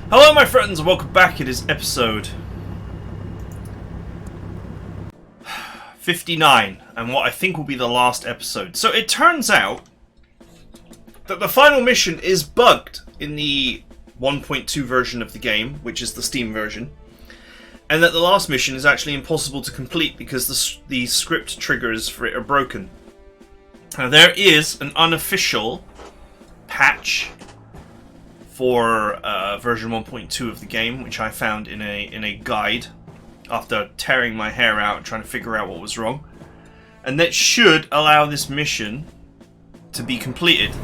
Hello my friends, welcome back. It is episode 59, and what I think will be the last episode. So it turns out that the final mission is bugged in the 1.2 version of the game, which is the Steam version, and that the last mission is actually impossible to complete because the script triggers for it are broken. Now there is an unofficial patch for version 1.2 of the game, which I found in a guide after tearing my hair out and trying to figure out what was wrong, and that should allow this mission to be completed.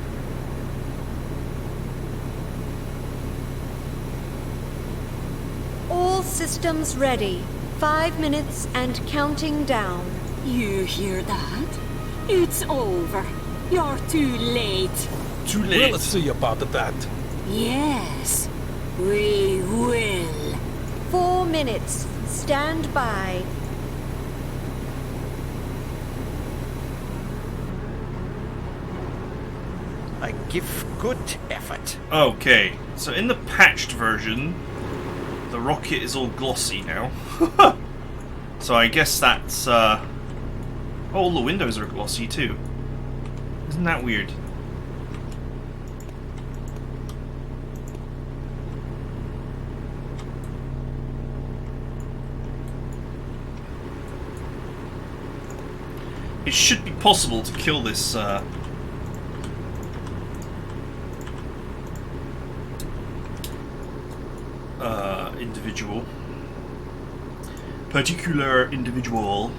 All systems ready. 5 minutes and counting down. You hear that? It's over. You're too late. Too late. We'll see about that. Yes, we will. 4 minutes. Stand by. I give good effort. Okay, so in the patched version, the rocket is all glossy now. So I guess that's... Oh, all the windows are glossy too. Isn't that weird? It should be possible to kill this particular individual.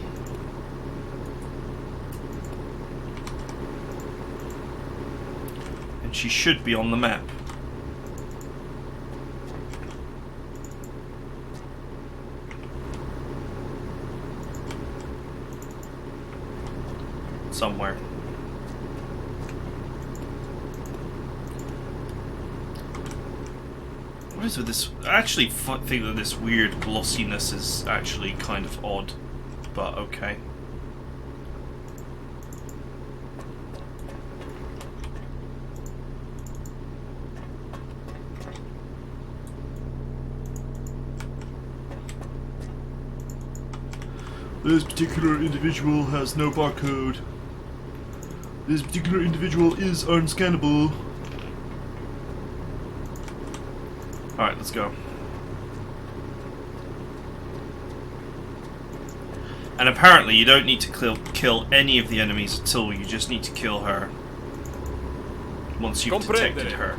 And she should be on the map. Somewhere. What is with this? I actually think that this weird glossiness is actually kind of odd, but okay. This particular individual has no barcode. This particular individual is unscannable. Alright, let's go. And apparently you don't need to kill any of the enemies at all, you just need to kill her once you've detected her.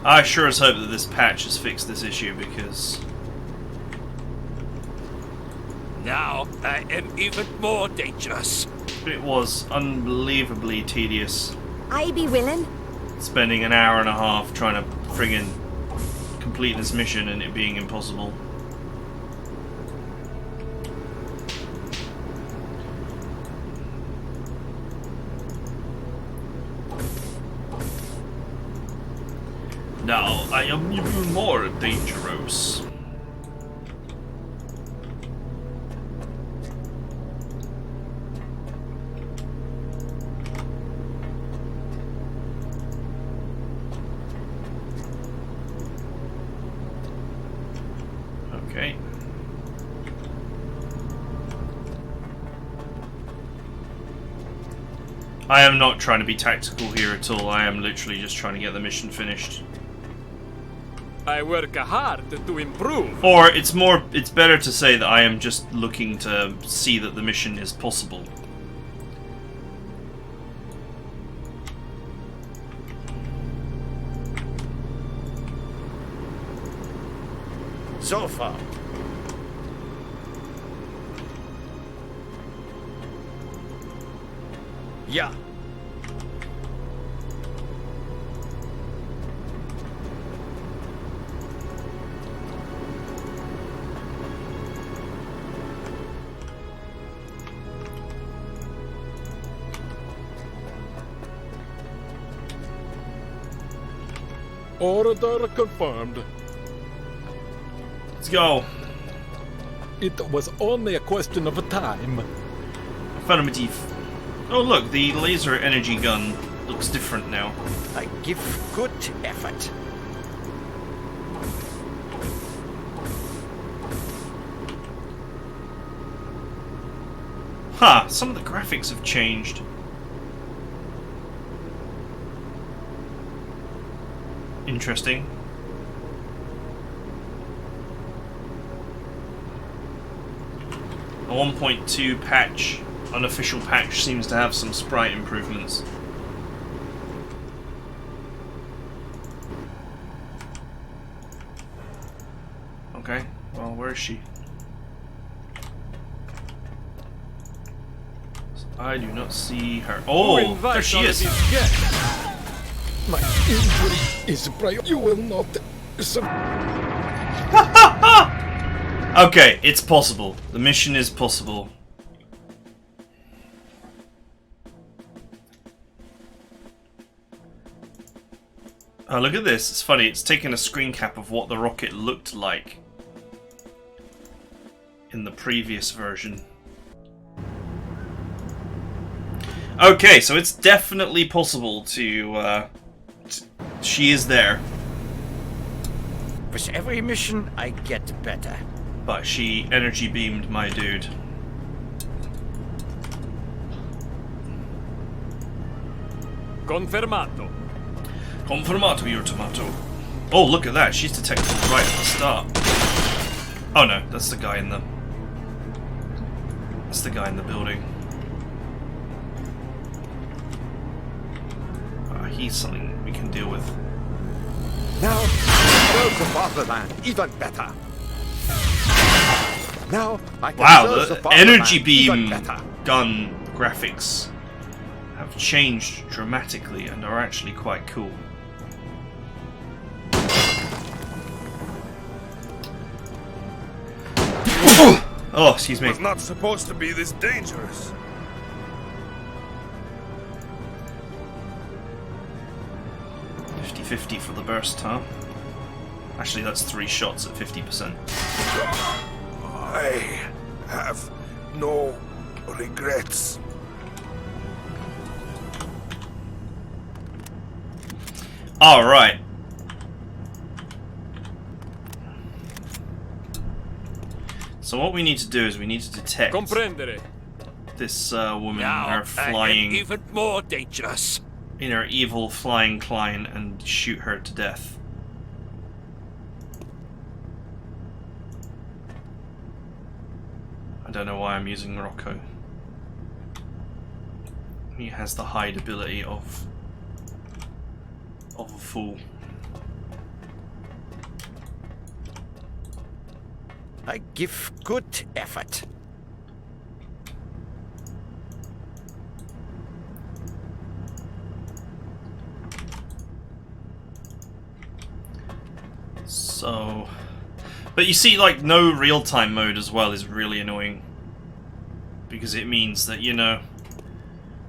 I sure as hope that this patch has fixed this issue, because Now I am even more dangerous. it was unbelievably tedious I be willing. spending an hour and a half trying to friggin' complete this mission and it being impossible. Now I am even more dangerous. Okay. I am not trying to be tactical here at all. I am literally just trying to get the mission finished. I work hard to improve. Or it's better to say that I am just looking to see that the mission is possible. So far. Yeah. Order confirmed. Let's go. It was only a question of time. Affirmative. Oh look, the laser energy gun looks different now. I give good effort. Huh, some of the graphics have changed. Interesting. A 1.2 patch, unofficial patch, seems to have some sprite improvements. Okay, well, where is she? I do not see her. Oh, there she is. My injury is prior. You will not. Okay, it's possible. The mission is possible. Oh, look at this. It's funny. It's taken a screen cap of what the rocket looked like in the previous version. Okay, so it's definitely possible to she is there. With every mission, I get better. But she energy beamed my dude. Confermato. Confermato, your tomato. Oh, look at that. She's detected right at the start. Oh no, that's the guy in the... That's the guy in the building. He's something we can deal with. Now, serve the fatherland even better. Now, I can Wow, serve the fatherland energy even beam better. gun graphics have changed dramatically and are actually quite cool. Oh, excuse me. It was not supposed to be this dangerous. $50 for the burst, huh? Actually, that's 3 shots at 50%. I have no regrets. Alright. So what we need to do is we need to detect Comprendere. this woman in Now her I am flying... even more dangerous. in her evil flying Klein and shoot her to death. I don't know why I'm using Rocco. He has the hide ability of a fool. I give good effort. So... But you see, like, no real-time mode as well is really annoying. Because it means that, you know...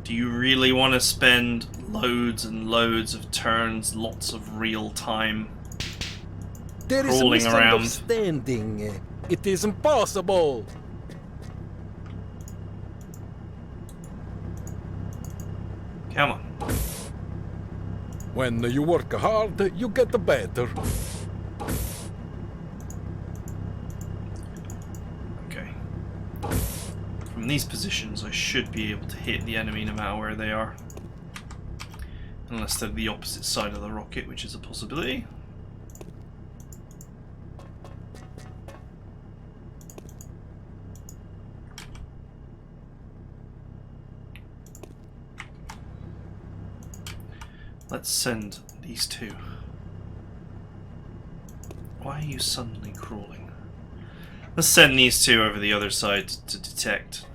Do you really want to spend loads and loads of turns, lots of real-time There is a crawling around? misunderstanding. It is impossible. Come on. When you work hard, you get better. Okay. From these positions, I should be able to hit the enemy no matter where they are. Unless they're the opposite side of the rocket, which is a possibility. Let's send these two. Why are you suddenly crawling? Let's send these two over the other side to detect.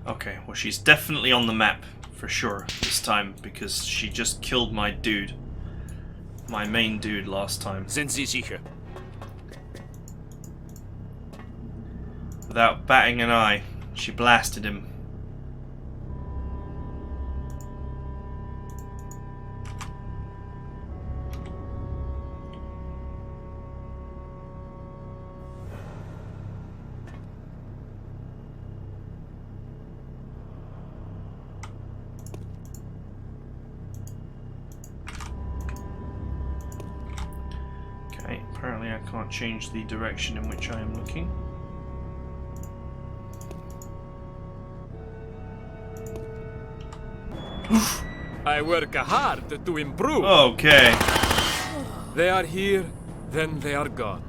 Okay, well she's definitely on the map for sure this time because she just killed my dude. My main dude last time. Sind Sie sicher? Without batting an eye, she blasted him. Okay, apparently I can't change the direction in which I am looking. I work hard to improve. Okay. They are here, then they are gone.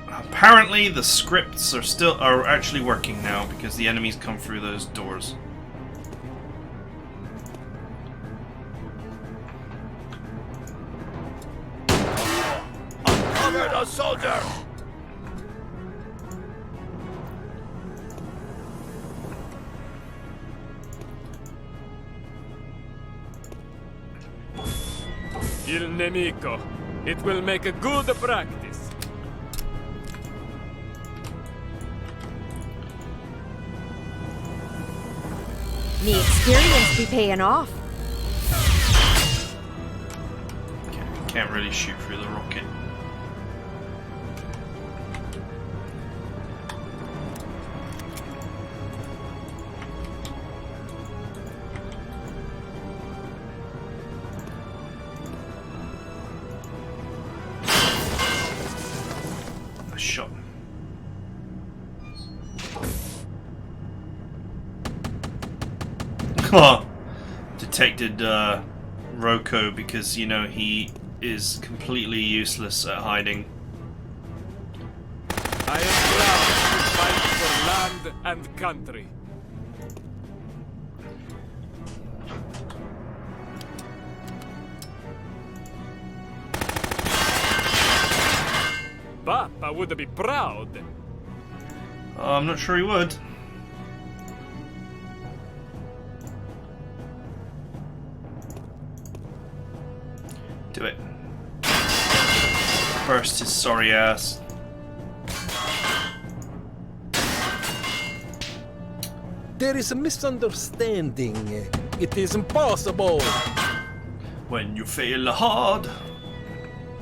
Apparently the scripts are actually working now because the enemies come through those doors. Uncover the soldier! Il nemico. It will make a good practice. The experience be paying off. Can't really shoot through the rocket. Shot. Detected Roko because, you know, he is completely useless at hiding. I am proud to fight for land and country. Papa would be proud. I'm not sure he would. Do it. Burst his sorry ass. There is a misunderstanding. It is impossible. When you fail hard.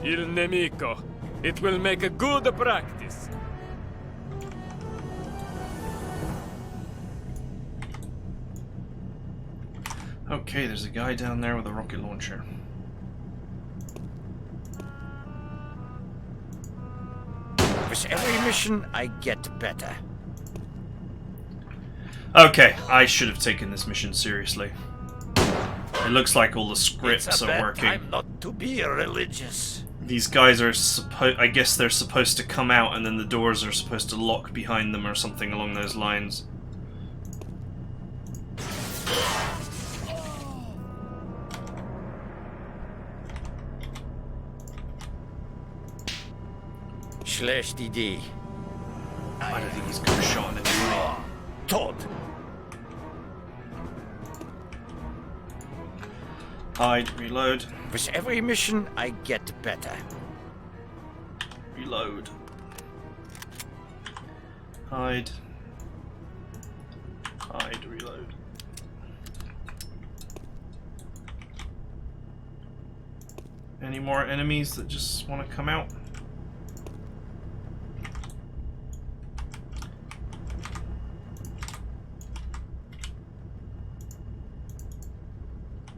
Il nemico. It will make a good practice. Okay, there's a guy down there with a rocket launcher. With every mission, I get better. Okay, I should have taken this mission seriously. It looks like all the scripts It's a are bad working. time not to be religious. These guys are I guess they're supposed to come out and then the doors are supposed to lock behind them or something along those lines. Schlecht Idee. I don't think he's got a shot in it. Tot. Hide, reload, With every mission, I get better. reload. Hide. Hide, reload. Any more enemies that just want to come out?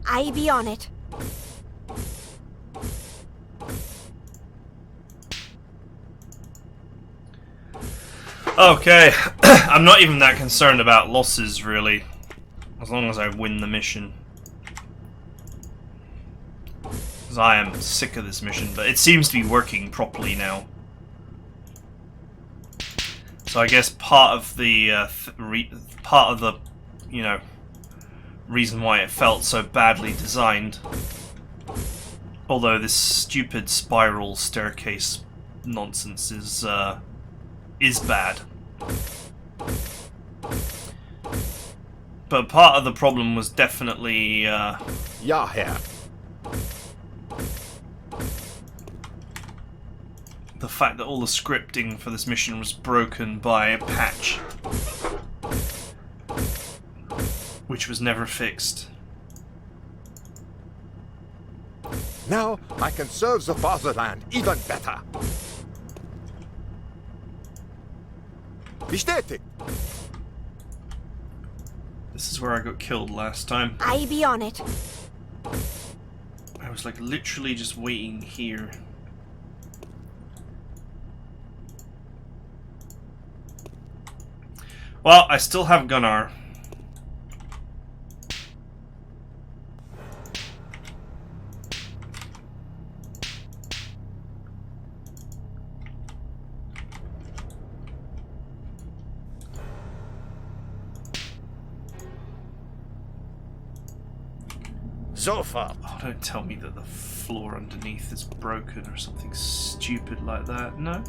I be on it. Okay, I'm not even that concerned about losses, really. As long as I win the mission. Because I am sick of this mission, but it seems to be working properly now. So I guess part of the, you know, reason why it felt so badly designed, although this stupid spiral staircase nonsense is bad. But part of the problem was definitely Ja, Herr. the fact that all the scripting for this mission was broken by a patch, which was never fixed. Now I can serve the fatherland even better. Bestätigt. This is where I got killed last time. I be on it. I was like literally just waiting here. Well, I still have Gunnar. Sofort. Oh, don't tell me that the floor underneath is broken or something stupid like that. No?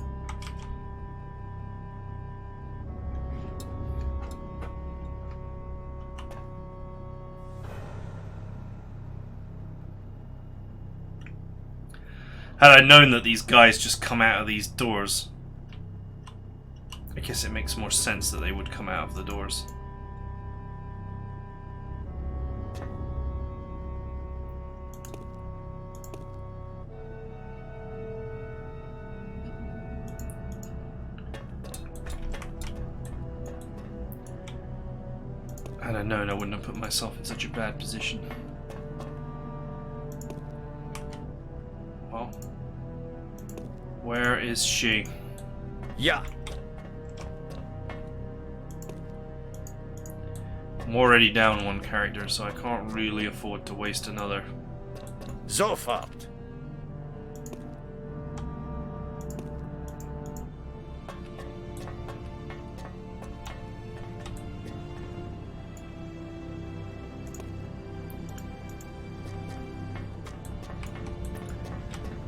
Had I known that these guys just come out of these doors, I guess it makes more sense that they would come out of the doors. Had I known, I wouldn't have put myself in such a bad position. Well, where is she? Yeah. I'm already down one character, so I can't really afford to waste another. Sofort.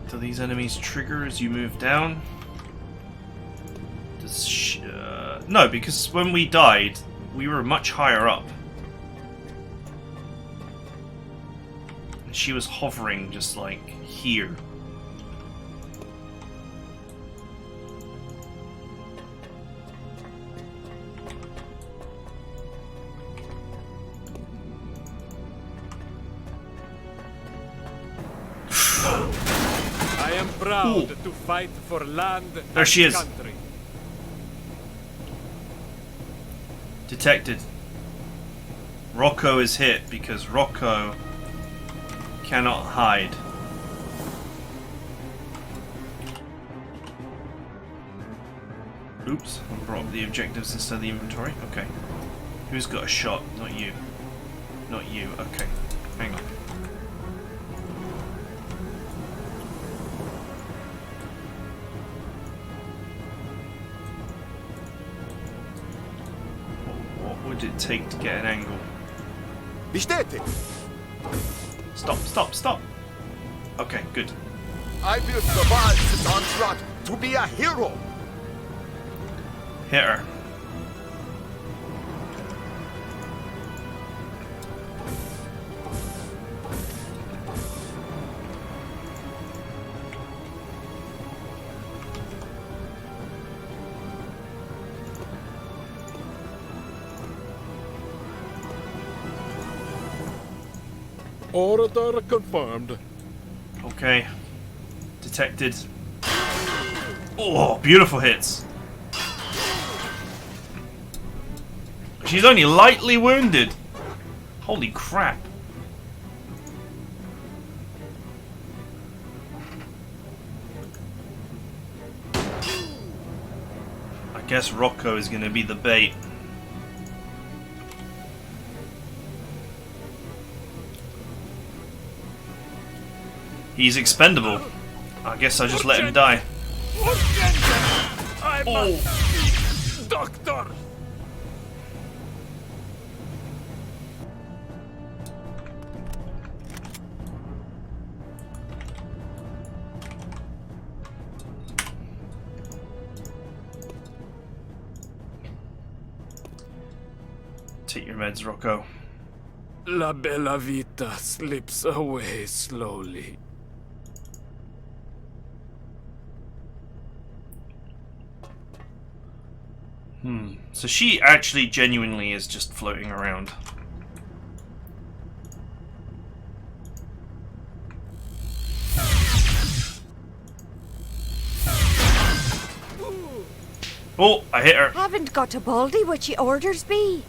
Do these enemies trigger as you move down? No, because when we died, we were much higher up. And she was hovering just like here. I am proud to fight for land There she and is. country. Detected. Rocco is hit because Rocco cannot hide. Oops, I brought up the objectives instead of the inventory. Okay. Who's got a shot? Not you. Not you. Okay. Hang on. What would it take to get an angle? Bestätigt. Stop, stop, stop! Okay, good. I will survive this onslaught to be a hero. Hit her. Order confirmed. Okay. Detected. Oh, beautiful hits. She's only lightly wounded. Holy crap. I guess Rocco is going to be the bait. He's expendable. I guess I'll just let him die. I'm Oh. a doctor. Take your meds, Rocco. La bella vita slips away slowly. So she actually genuinely is just floating around. Oh, I hit her. Haven't got a baldy what your orders be.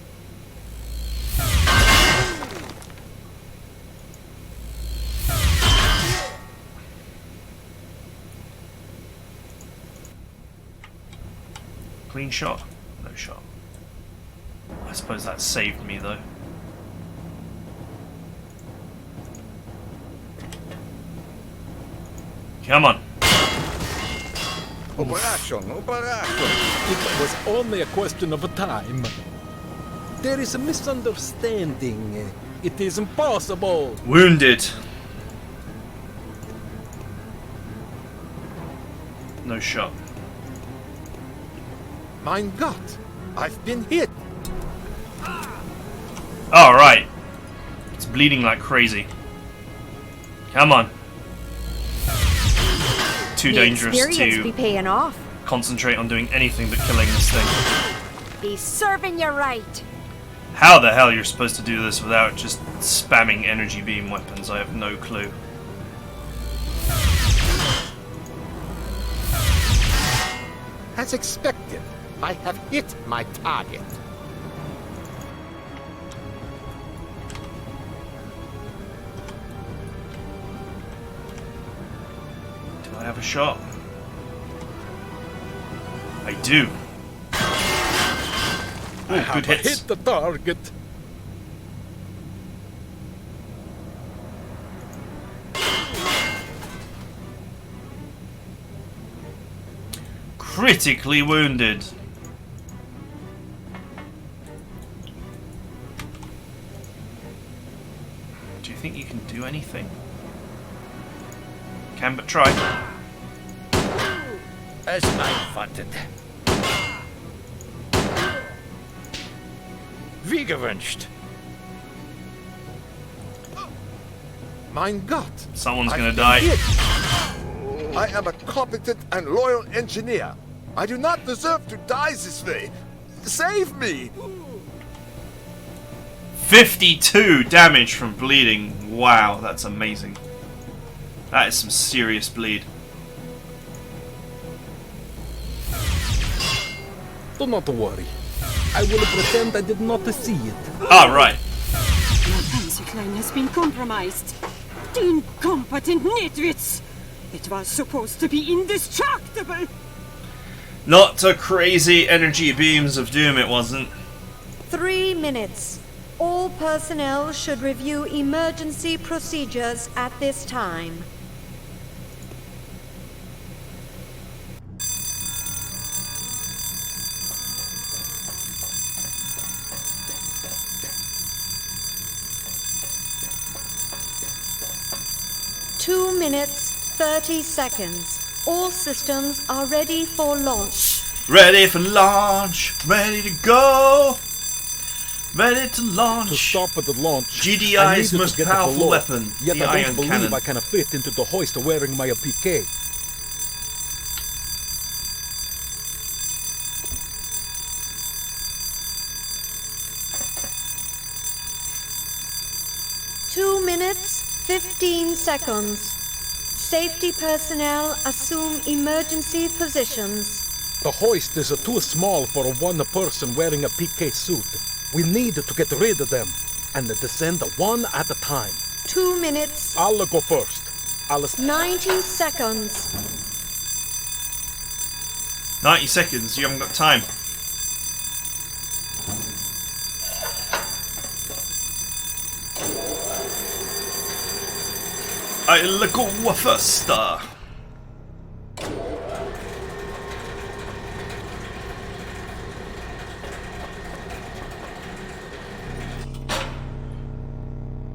Clean shot? No shot. I suppose that saved me though. Come on. Operation. It was only a question of time. There is a misunderstanding. It is impossible. Wounded. No shot. Mein Gott, I've been hit. Alright. It's bleeding like crazy. Come on. Too dangerous Experience to be paying off. concentrate on doing anything but killing this thing. Be serving you right. How the hell you're supposed to do this without just spamming energy beam weapons, I have no clue. As expected, I have hit my target. Do I have a shot? I do. I Ooh, have good hits. hit the target. Critically wounded. Do you think you can do anything? Can but try. As I wanted. Wie gewünscht. Mein Gott. Someone's I've gonna been die. hit. I am a competent and loyal engineer. I do not deserve to die this way. Save me! 52 damage from bleeding. Wow, that's amazing. That is some serious bleed. Do not worry. I will pretend I did not see it. Ah, right. My transit line has been compromised. The incompetent nitwits! It was supposed to be indestructible! Not to crazy energy beams of doom, it wasn't. 3 minutes. All personnel should review emergency procedures at this time. Two minutes, 30 seconds. All systems are ready for launch. Ready for launch. Ready to go. Ready to launch. To stop at the launch, GDI's I needed to most get powerful below. weapon, Yet the I ion don't believe cannon. I can fit into the hoist wearing my PK. Two minutes, 15 seconds. Safety personnel assume emergency positions. The hoist is too small for one person wearing a PK suit. We need to get rid of them and descend one at a time. 2 minutes, I'll go first. 90 seconds. 90 seconds, you haven't got time. I'll go first.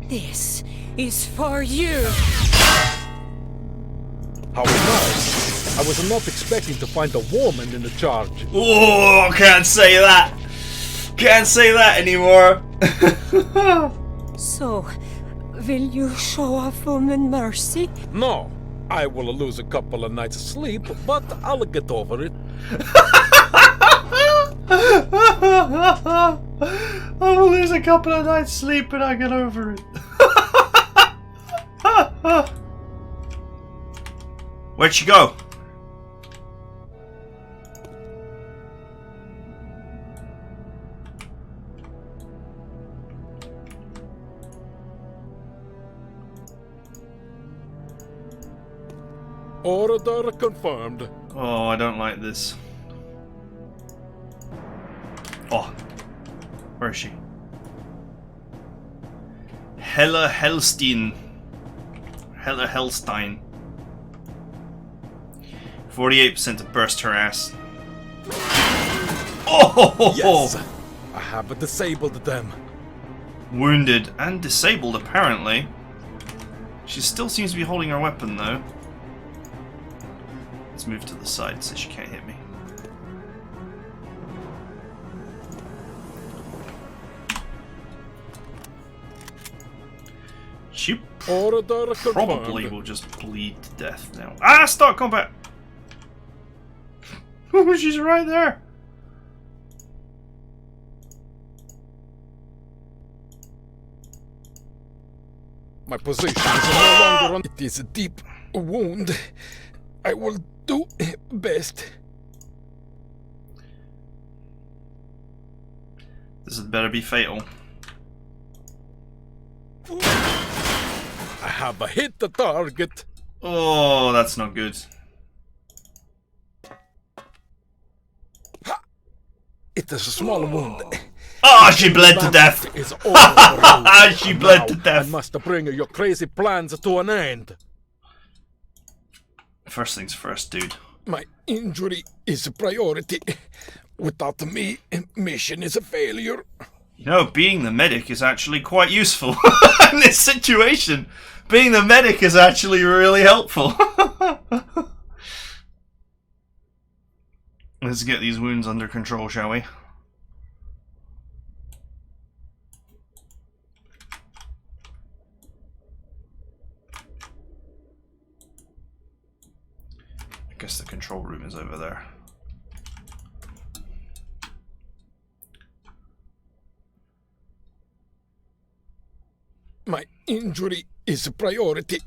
This is for you! How nice. I was not expecting to find a woman in the charge. Oh, can't say that. Can't say that anymore. So, will you show a woman mercy? No, I will lose a couple of nights' sleep, but I'll get over it. I will lose a couple of nights sleep and I get over it. Where'd she go? Order confirmed. Oh, I don't like this. Oh. Where is she? Hella Hellstein. 48% to burst her ass. Oh! Yes! I have disabled them. Wounded and disabled, apparently. She still seems to be holding her weapon, though. Let's move to the side so she can't hit me. She Order probably confirmed. will just bleed to death now. Ah, start combat! Oh, she's right there! My position is no longer on. It is a deep wound. I will do best. This had better be fatal. I have hit the target. Oh, that's not good. It is a small wound. Ah, she bled to death! Is over. She bled to Now death! I must bring your crazy plans to an end. First things first, dude. My injury is a priority. Without me, mission is a failure. You know, being the medic is actually quite useful in this situation. Being the medic is actually really helpful. Let's get these wounds under control, shall we? I guess the control room is over there. My injury is a priority.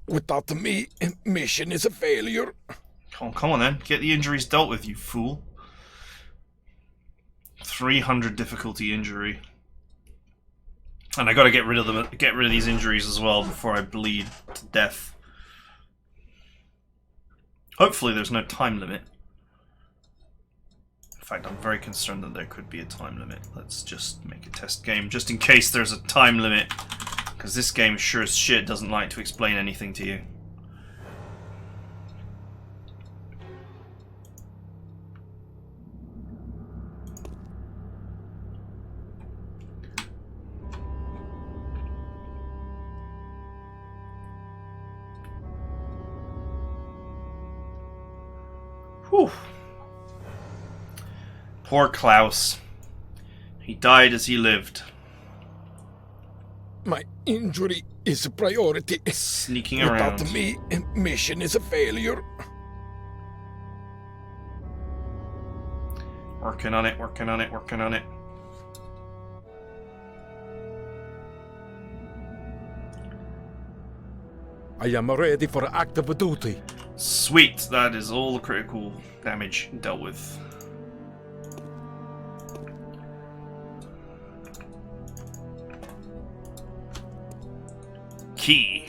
Without me, mission is a failure. Oh, come on then. Get the injuries dealt with, you fool. 300 difficulty injury. And I gotta get rid of them, get rid of these injuries as well before I bleed to death. Hopefully there's no time limit. In fact, I'm very concerned that there could be a time limit. Let's just make a test game, just in case there's a time limit. Because this game sure as shit doesn't like to explain anything to you. Whew. Poor Klaus. He died as he lived. My injury is a priority. Sneaking around. Without me, mission is a failure. Working on it, working on it, working on it. I am ready for active duty. Sweet, that is all the critical damage dealt with. Key.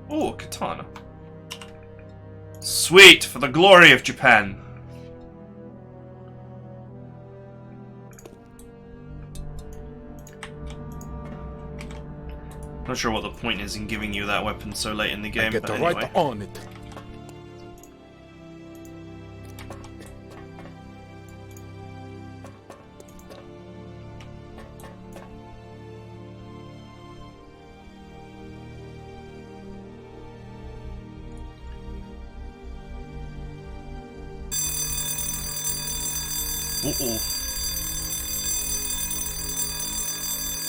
Oh, a katana. Sweet, for the glory of Japan. Not sure what the point is in giving you that weapon so late in the game, Get but anyway. right on it. Uh-oh.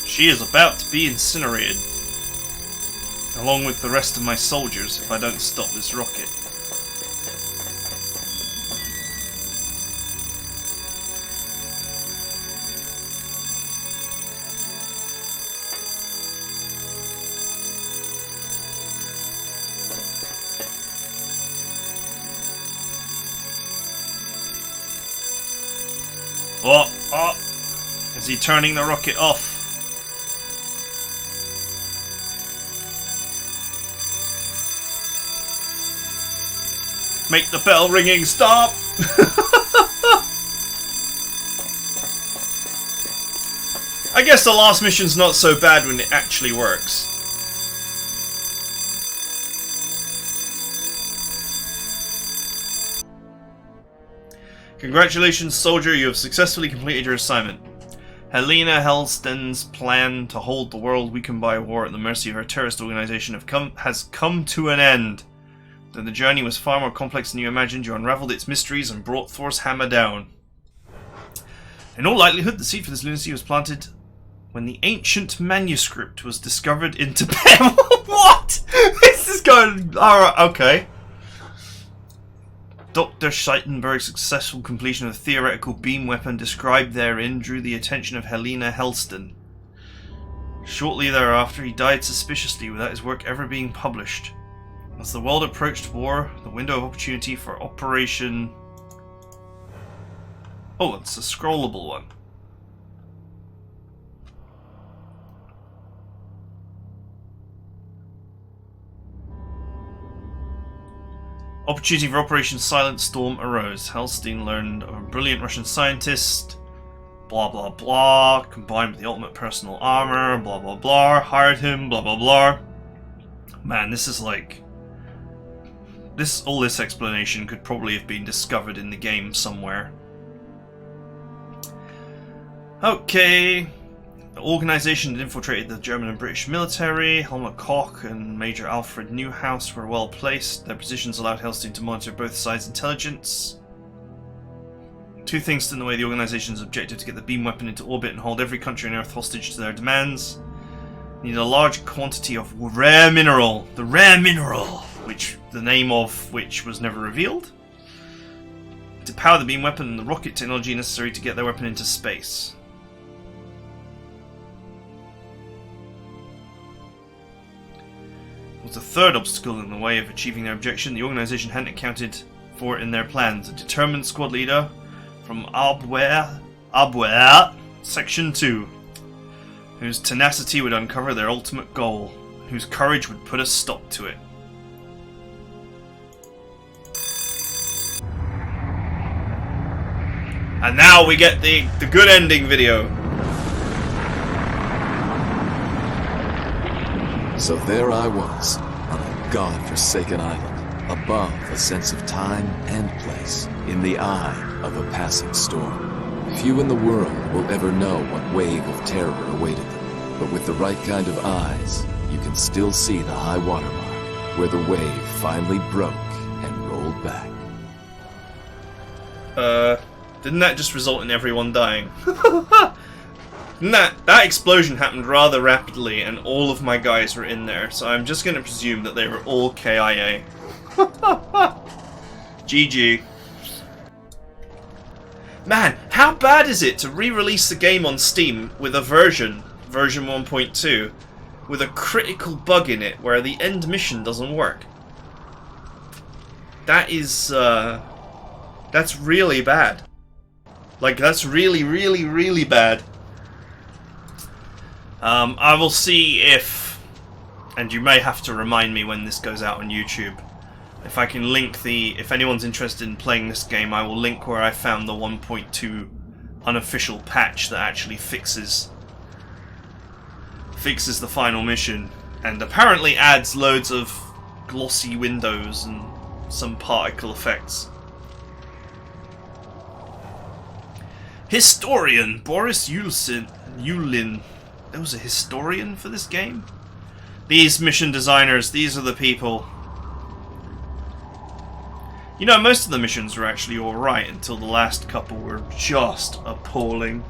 She is about to be incinerated, along with the rest of my soldiers, if I don't stop this rocket. Oh, oh! Is he turning the rocket off? Make the bell ringing stop! I guess the last mission's not so bad when it actually works. Congratulations, soldier, you have successfully completed your assignment. Helena Helston's plan to hold the world weakened by war at the mercy of her terrorist organization has come to an end. Though the journey was far more complex than you imagined, you unraveled its mysteries and brought Thor's hammer down. In all likelihood, the seed for this lunacy was planted when the ancient manuscript was discovered in Tibet. What? This is going... Alright, okay. Dr. Scheitenberg's successful completion of the theoretical beam weapon described therein drew the attention of Helena Helston. Shortly thereafter, he died suspiciously without his work ever being published. As the world approached war, the window of opportunity for Operation... Oh, it's a scrollable one. Opportunity for Operation Silent Storm arose. Hellstein learned of a brilliant Russian scientist, blah blah blah, combined with the ultimate personal armor, blah blah blah, hired him, blah blah blah. Man, this is like... all this explanation could probably have been discovered in the game somewhere. Okay. The organization had infiltrated the German and British military. Helmut Koch and Major Alfred Newhouse were well placed. Their positions allowed Hellstein to monitor both sides' intelligence. Two things stood in the way: the organization's objective to get the beam weapon into orbit and hold every country on Earth hostage to their demands. Needed a large quantity of rare mineral. The rare mineral, which the name of which was never revealed, to power the beam weapon and the rocket technology necessary to get their weapon into space. Was the third obstacle in the way of achieving their objection the organization hadn't accounted for in their plans. A determined squad leader from Abwehr Section 2, whose tenacity would uncover their ultimate goal, whose courage would put a stop to it. And now we get the good ending video. So there I was, on a god-forsaken island, above a sense of time and place, in the eye of a passing storm. Few in the world will ever know what wave of terror awaited them, but with the right kind of eyes, you can still see the high water mark, where the wave finally broke and rolled back. Didn't that just result in everyone dying? That explosion happened rather rapidly, and all of my guys were in there, so I'm just going to presume that they were all KIA. GG. Man, how bad is it to re-release the game on Steam with a version 1.2, with a critical bug in it where the end mission doesn't work? That is, that's really bad. Like, that's really, really, really bad. I will see if, and you may have to remind me when this goes out on YouTube, if I can link if anyone's interested in playing this game, I will link where I found the 1.2 unofficial patch that actually fixes the final mission, and apparently adds loads of glossy windows and some particle effects. Historian Boris Yulin. There was a historian for this game? These mission designers, these are the people. You know, most of the missions were actually alright until the last couple were just appalling.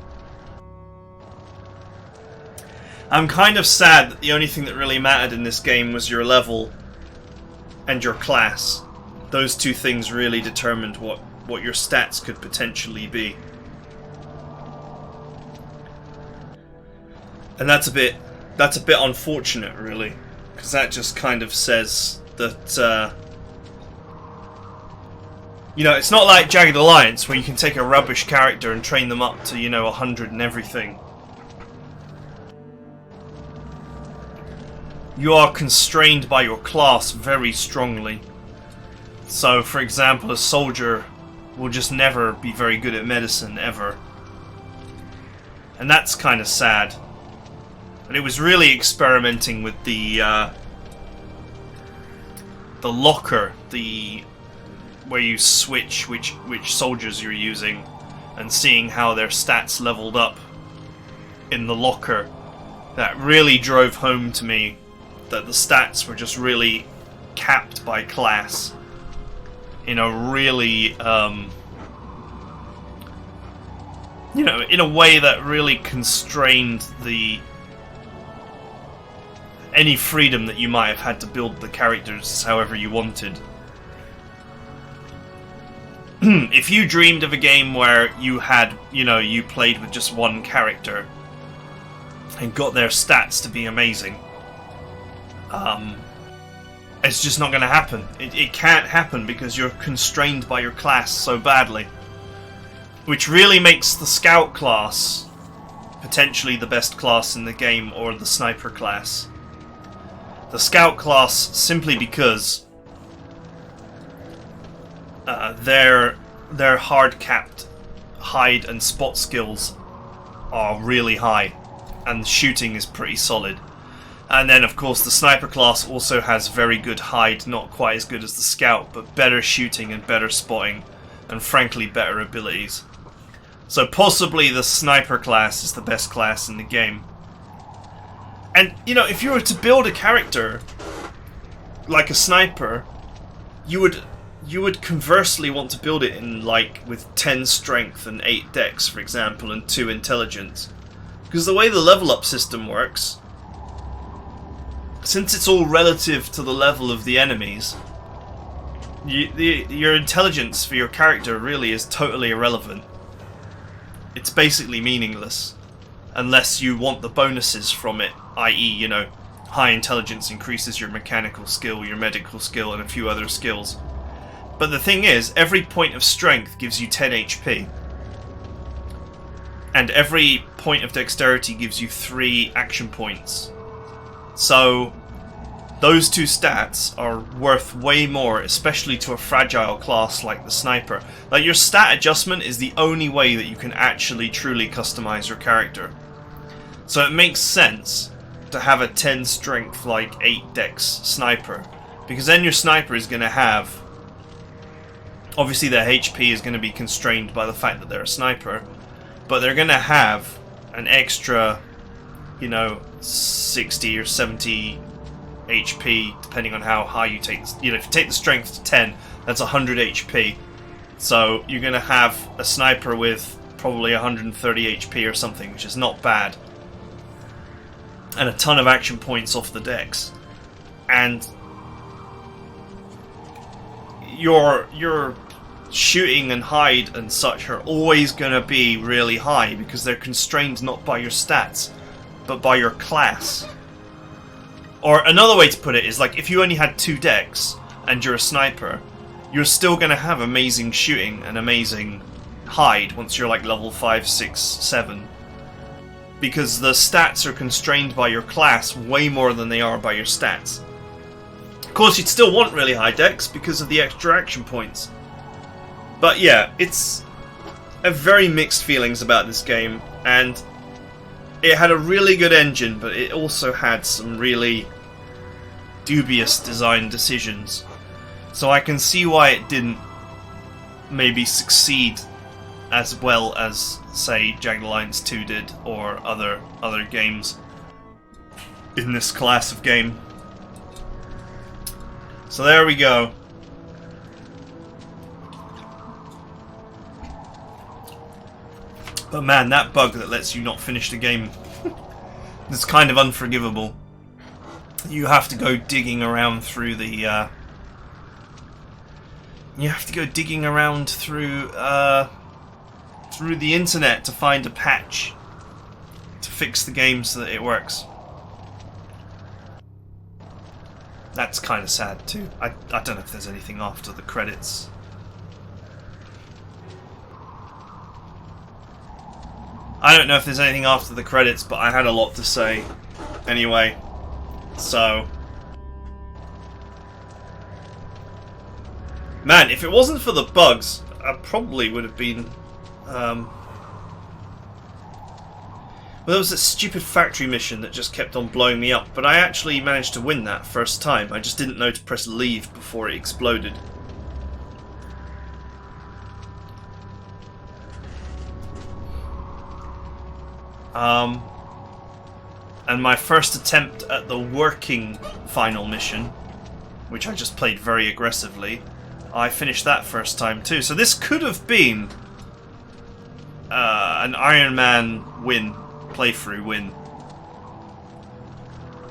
I'm kind of sad that the only thing that really mattered in this game was your level and your class. Those two things really determined what your stats could potentially be. And that's a bit unfortunate, really, because that just kind of says that, You know, it's not like Jagged Alliance, where you can take a rubbish character and train them up to, you know, 100 and everything. You are constrained by your class very strongly. So, for example, a soldier will just never be very good at medicine, ever. And that's kind of sad. But it was really experimenting with the locker, where you switch which soldiers you're using, and seeing how their stats leveled up in the locker. That really drove home to me that the stats were just really capped by class in a really, you know, in a way that really constrained any freedom that you might have had to build the characters however you wanted. If you dreamed of a game where you had, you know, you played with just one character and got their stats to be amazing, it's just not going to happen. It can't happen because you're constrained by your class so badly. Which really makes the scout class potentially the best class in the game, or the sniper class. The scout class simply because their hard-capped hide and spot skills are really high, and shooting is pretty solid. And then, of course, the sniper class also has very good hide, not quite as good as the scout, but better shooting and better spotting, and frankly better abilities. So possibly the sniper class is the best class in the game. And, you know, if you were to build a character like a sniper, you would conversely want to build it in, like, with 10 strength and 8 dex, for example, and 2 intelligence. Because the way the level up system works, since it's all relative to the level of the enemies, your intelligence for your character really is totally irrelevant. It's basically meaningless, unless you want the bonuses from it, i.e., you know, high intelligence increases your mechanical skill, your medical skill, and a few other skills. But the thing is, every point of strength gives you 10 HP. And every point of dexterity gives you 3 action points. So, those two stats are worth way more, especially to a fragile class like the sniper. Like, your stat adjustment is the only way that you can actually truly customize your character. So it makes sense to have a 10 strength, like 8 dex sniper. Because then your sniper is going to have... Obviously their HP is going to be constrained by the fact that they're a sniper. But they're going to have an extra, you know, 60 or 70 HP, depending on how high you take. You know, if you take the strength to 10, that's 100 HP. So you're going to have a sniper with probably 130 HP or something, which is not bad. And a ton of action points off the dex. And your shooting and hide and such are always going to be really high, because they're constrained not by your stats, but by your class. Or another way to put it is, like, if you only had 2 dex and you're a sniper, you're still going to have amazing shooting and amazing hide once you're like level 5, 6, 7. Because the stats are constrained by your class way more than they are by your stats. Of course, you'd still want really high dex because of the extra action points. But yeah, it's a very mixed feelings about this game, and it had a really good engine, but it also had some really dubious design decisions. So I can see why it didn't maybe succeed as well as, say, Jagged Alliance 2 did, or other games in this class of game. So there we go. But man, that bug that lets you not finish the game is kind of unforgivable. You have to go digging around through the through the internet to find a patch to fix the game so that it works. That's kind of sad too. I don't know if there's anything after the credits. I don't know if there's anything after the credits, but I had a lot to say anyway. So, man, if it wasn't for the bugs, I probably would have been. Well, there was that stupid factory mission that just kept on blowing me up, but I actually managed to win that first time. I just didn't know to press leave before it exploded. And my first attempt at the working final mission, which I just played very aggressively, I finished that first time too. So this could have been an Iron Man win, playthrough win,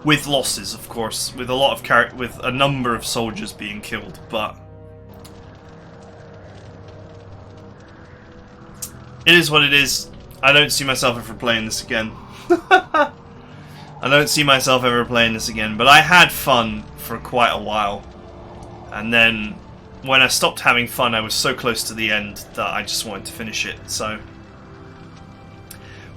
with losses, of course, with a lot of with a number of soldiers being killed, but it is what it is. I don't see myself ever playing this again. I don't see myself ever playing this again, but I had fun for quite a while, and then when I stopped having fun, I was so close to the end that I just wanted to finish it. So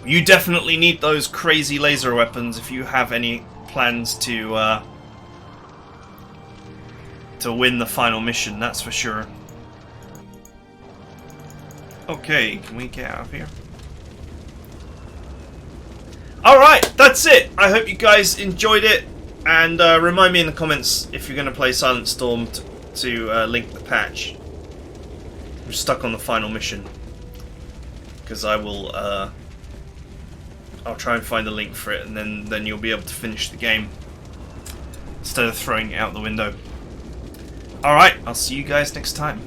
you definitely need those crazy laser weapons if you have any plans to win the final mission, that's for sure. Okay, can we get out of here? Alright, that's it! I hope you guys enjoyed it, and remind me in the comments if you're going to play Silent Storm to link the patch. I'm stuck on the final mission, because I will I'll try and find a link for it, and then you'll be able to finish the game instead of throwing it out the window. Alright, I'll see you guys next time.